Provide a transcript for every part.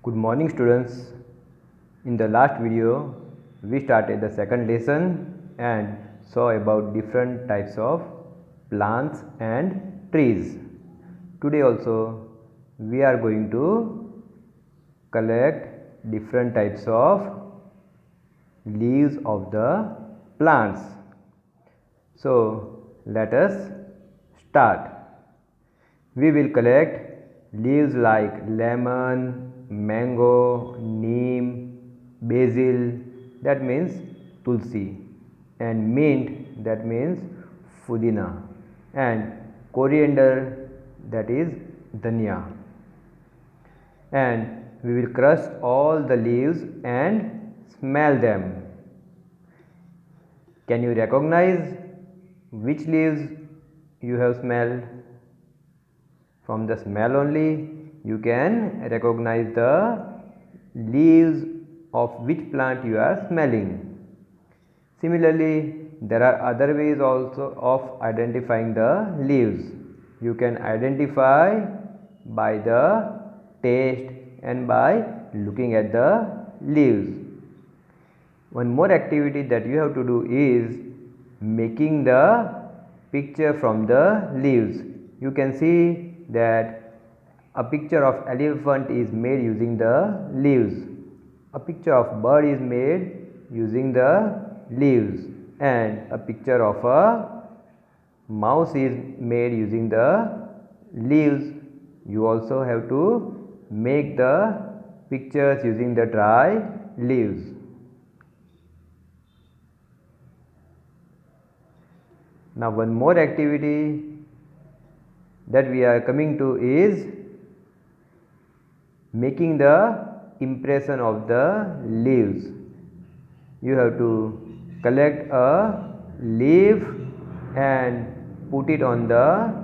Good morning students. In the last video we started the second lesson and saw about different types of plants and trees. Today also we are going to collect different types of leaves of the plants. So let us start. We will collect leaves like lemon, mango, neem, basil, that means tulsi, and mint, that means pudina, and coriander, that is dhania. And we will crush all the leaves and smell them. Can you recognize which leaves you have smelled? From the smell only you can recognize the leaves of which plant you are smelling. Similarly, there are other ways also of identifying the leaves. You can identify by the taste and by looking at the leaves. One more activity that you have to do is making the picture from the leaves. You can see that a picture of elephant is made using the leaves. A picture of bird is made using the leaves, and a picture of a mouse is made using the leaves. You also have to make the pictures using the dry leaves. Now one more activity that we are coming to is making the impression of the leaves. You have to collect a leaf and put it on the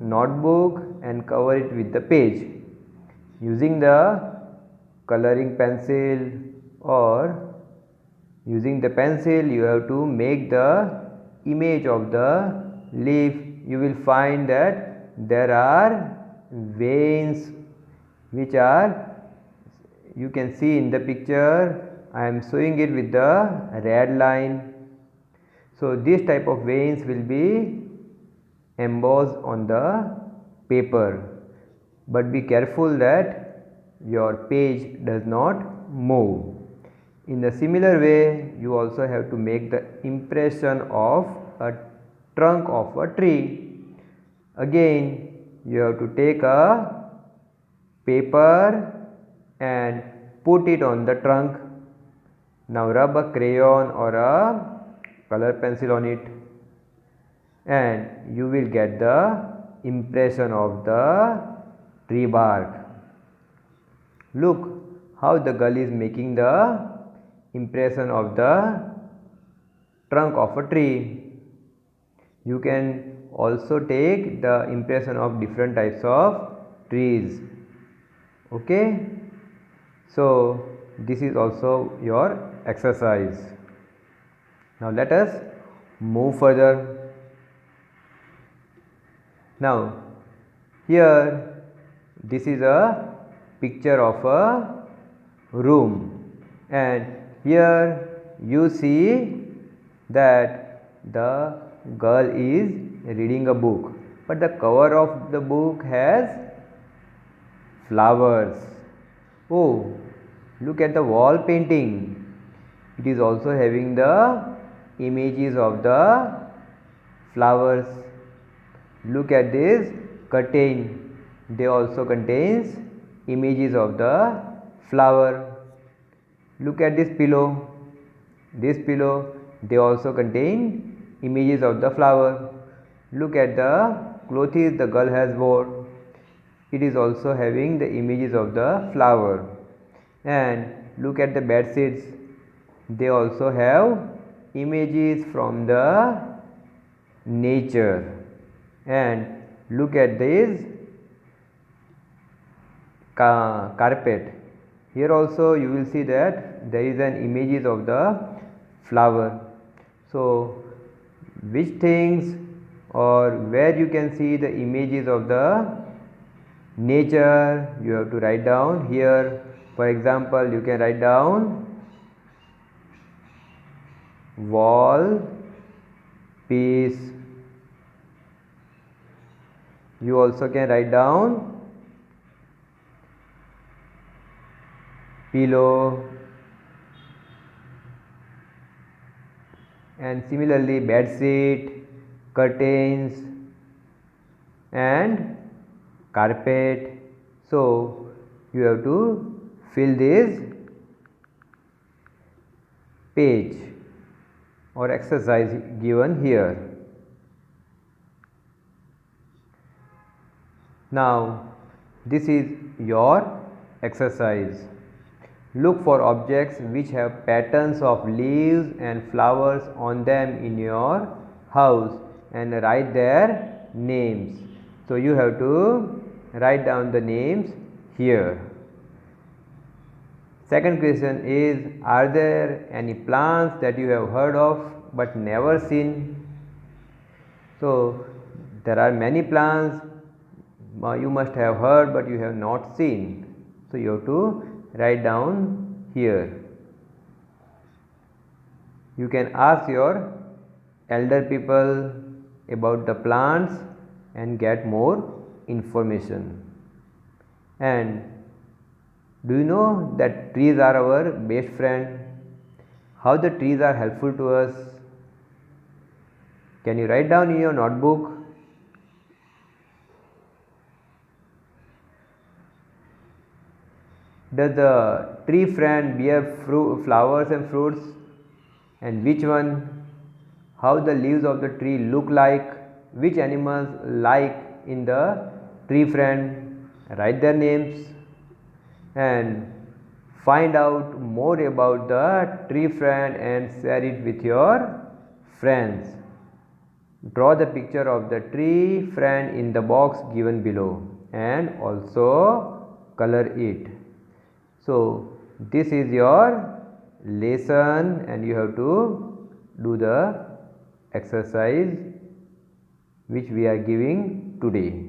notebook and cover it with the page. Using the coloring pencil or using the pencil, you have to make the image of the leaf. You will find that there are veins which are, you can see in the picture, I am showing it with the red line. So this type of veins will be embossed on the paper, but be careful that your page does not move. In a similar way, you also have to make the impression of a trunk of a tree. Again, you have to take a paper and put it on the trunk. Now rub a crayon or a color pencil on it and you will get the impression of the tree bark. Look how the girl is making the impression of the trunk of a tree. You can also take the impression of different types of trees. Okay, so this is also your exercise. Now let us move further. Now here this is a picture of a room, and here you see that the girl is reading a book, but the cover of the book has flowers. Oh, look at the wall painting. It is also having the images of the flowers. Look at this curtain. They also contains images of the flower. Look at this pillow. This pillow, they also contain images of the flower. Look at the clothes the girl has worn. It is also having the images of the flower. And look at the bed sheets. They also have images from the nature. And look at this carpet. Here also you will see that there is an images of the flower. So which things or where you can see the images of the nature, you have to write down here. For example, you can write down wall piece. You also can write down pillow, and similarly bed sheet, curtains and carpet. So you have to fill this page or exercise given here. Now this is your exercise. Look for objects which have patterns of leaves and flowers on them in your house and write their names. So you have to write down the names here. Second question is, are there any plants that you have heard of but never seen? So there are many plants you must have heard but you have not seen. So you have to write down here. You can ask your elder people about the plants and get more information. And do you know that trees are our best friend? How the trees are helpful to us? Can you write down in your notebook? Does the tree friend bear flowers and fruits? And which one? How the leaves of the tree look like? Which animals like in the tree friend? Write their names and find out more about the tree friend and share it with your friends. Draw the picture of the tree friend in the box given below and also color it. So this is your lesson and you have to do the exercise which we are giving today.